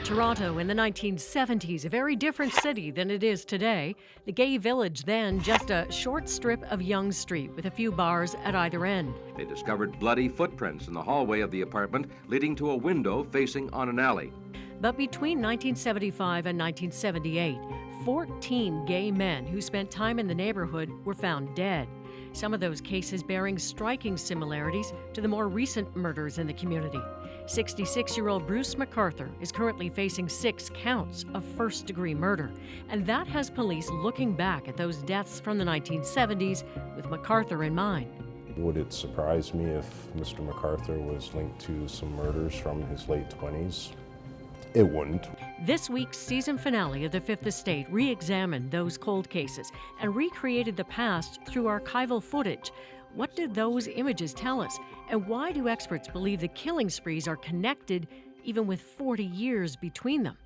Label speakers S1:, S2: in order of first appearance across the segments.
S1: Toronto in the 1970s, a very different city than it is today. The gay village then just a short strip of Yonge Street with a few bars at either end.
S2: They discovered bloody footprints in the hallway of the apartment, leading to a window facing on an alley.
S1: But between 1975 and 1978, 14 gay men who spent time in the neighborhood were found dead. Some of those cases bearing striking similarities to the more recent murders in the community. 66-year-old Bruce McArthur is currently facing 6 counts of first-degree murder, and that has police looking back at those deaths from the 1970s with McArthur in mind.
S3: Would it surprise me if Mr. McArthur was linked to some murders from his late 20s? It wouldn't.
S1: This week's season finale of The Fifth Estate re-examined those cold cases and recreated the past through archival footage. What did those images tell us? And why do experts believe the killing sprees are connected even with 40 years between them?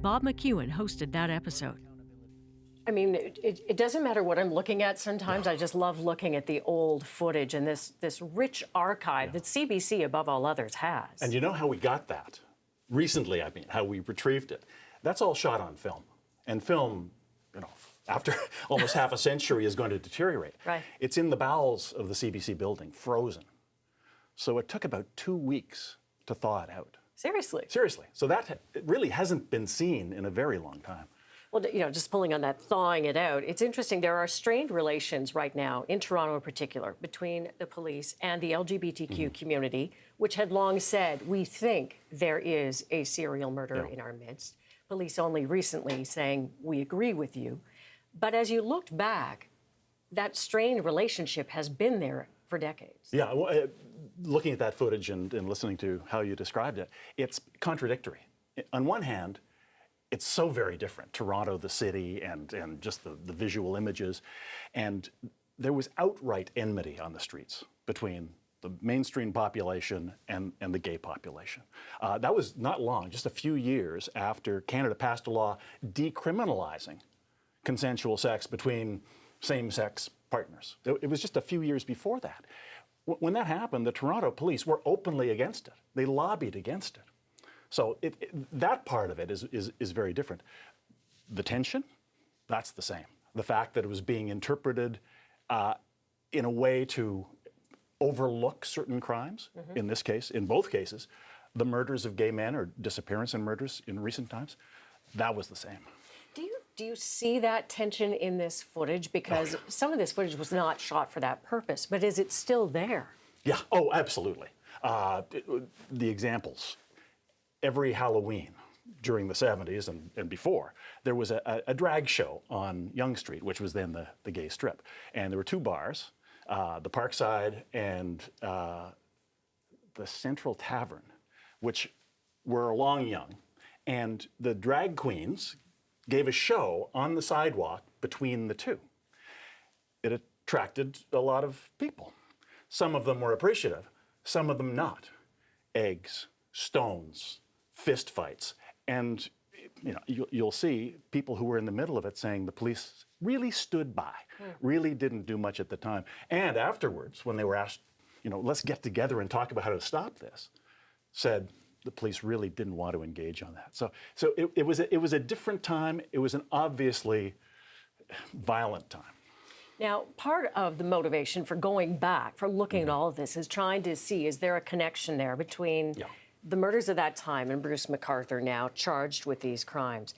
S1: Bob McEwen hosted that episode.
S4: I mean, it doesn't matter what I'm looking at sometimes. I just love looking at the old footage and this rich archive that CBC, above all others, has.
S5: And you know how we got that? Recently, I mean, how we retrieved it. That's all shot on film. And film, after almost half a century is going to deteriorate.
S4: Right.
S5: It's in the bowels of the CBC building, frozen. So it took about 2 weeks to thaw it out.
S4: Seriously?
S5: Seriously. So that really hasn't been seen in a very long time.
S4: Well, just pulling on that, thawing it out, it's interesting. There are strained relations right now, in Toronto in particular, between the police and the LGBTQ community, which had long said, we think there is a serial murderer in our midst. Police only recently saying, we agree with you. But as you looked back, that strained relationship has been there for decades.
S5: Yeah, well, looking at that footage and listening to how you described it, it's contradictory. On one hand, it's so very different, Toronto, the city, and just the visual images. And there was outright enmity on the streets between the mainstream population and the gay population. That was not long, just a few years after Canada passed a law decriminalizing consensual sex between same-sex partners. It was just a few years before that. When that happened, the Toronto police were openly against it. They lobbied against it. So that part of it is very different. The tension, that's the same. The fact that it was being interpreted in a way to overlook certain crimes, in this case, in both cases, the murders of gay men or disappearance and murders in recent times, that was the same.
S4: Do you see that tension in this footage? Because some of this footage was not shot for that purpose, but is it still there?
S5: Yeah, oh, absolutely. The examples. Every Halloween during the 70s and before, there was a drag show on Yonge Street, which was then the gay strip. And there were 2 bars, the Parkside and the Central Tavern, which were along Yonge. And the drag queens gave a show on the sidewalk between the 2. It attracted a lot of people. Some of them were appreciative, some of them not. Eggs, stones, fist fights. And you'll see people who were in the middle of it saying the police really stood by, really didn't do much at the time. And afterwards, when they were asked, let's get together and talk about how to stop this, said the police really didn't want to engage on that. So it was a different time. It was an obviously violent time.
S4: Now, part of the motivation for going back, for looking at all of this, is trying to see, is there a connection there between the murders of that time and Bruce McArthur now charged with these crimes?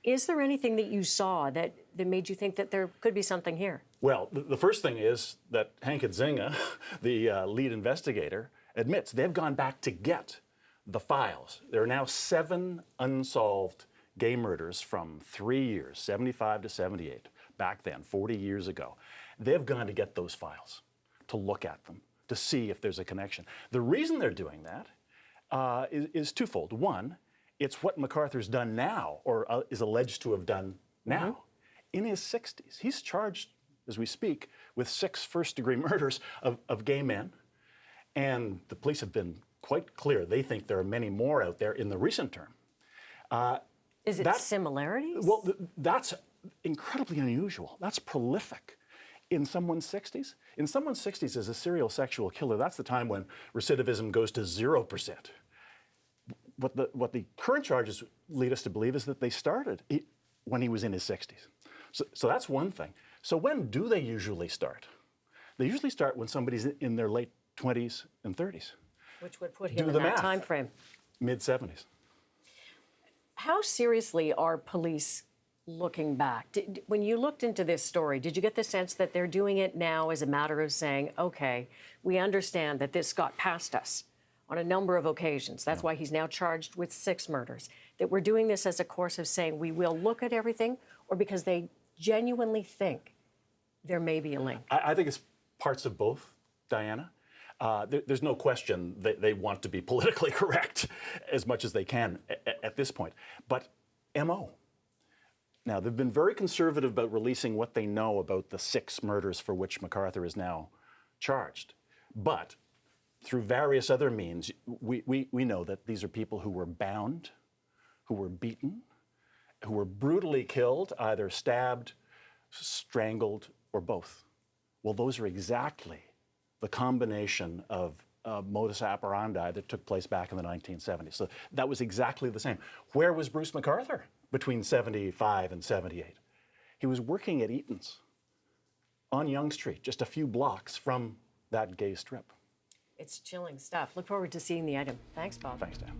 S4: Is there anything that you saw that made you think that there could be something here?
S5: Well, the first thing is that Hank Zinga, the lead investigator, admits they've gone back to get the files. There are now 7 unsolved gay murders from 3 years, 75 to 78, back then, 40 years ago. They've gone to get those files, to look at them, to see if there's a connection. The reason they're doing that is twofold. One, it's what McArthur's done now, or is alleged to have done now. In his 60s, he's charged, as we speak, with 6 first-degree murders of gay men. And the police have been quite clear. They think there are many more out there in the recent term.
S4: Is it similarities?
S5: Well, that's incredibly unusual. That's prolific. In someone's 60s? In someone's 60s as a serial sexual killer, that's the time when recidivism goes to 0%. what the current charges lead us to believe is that they started when he was in his 60s. So that's one thing. So when do they usually start? They usually start when somebody's in their late 20s and 30s.
S4: Which would put him in that time frame.
S5: Mid-70s.
S4: How seriously are police looking back? When you looked into this story, did you get the sense that they're doing it now as a matter of saying, okay, we understand that this got past us on a number of occasions. That's why he's now charged with 6 murders. That we're doing this as a course of saying we will look at everything, or because they genuinely think there may be a link?
S5: I think it's parts of both, Diana. There's no question that they want to be politically correct as much as they can at this point. But MO. Now, they've been very conservative about releasing what they know about the 6 murders for which McArthur is now charged. But through various other means, we know that these are people who were bound, who were beaten, who were brutally killed, either stabbed, strangled, or both. Well, those are exactly the combination of modus operandi that took place back in the 1970s. So that was exactly the same. Where was Bruce McArthur between 75 and 78? He was working at Eaton's on Yonge Street, just a few blocks from that gay strip.
S4: It's chilling stuff. Look forward to seeing the item. Thanks, Bob.
S5: Thanks, Dan.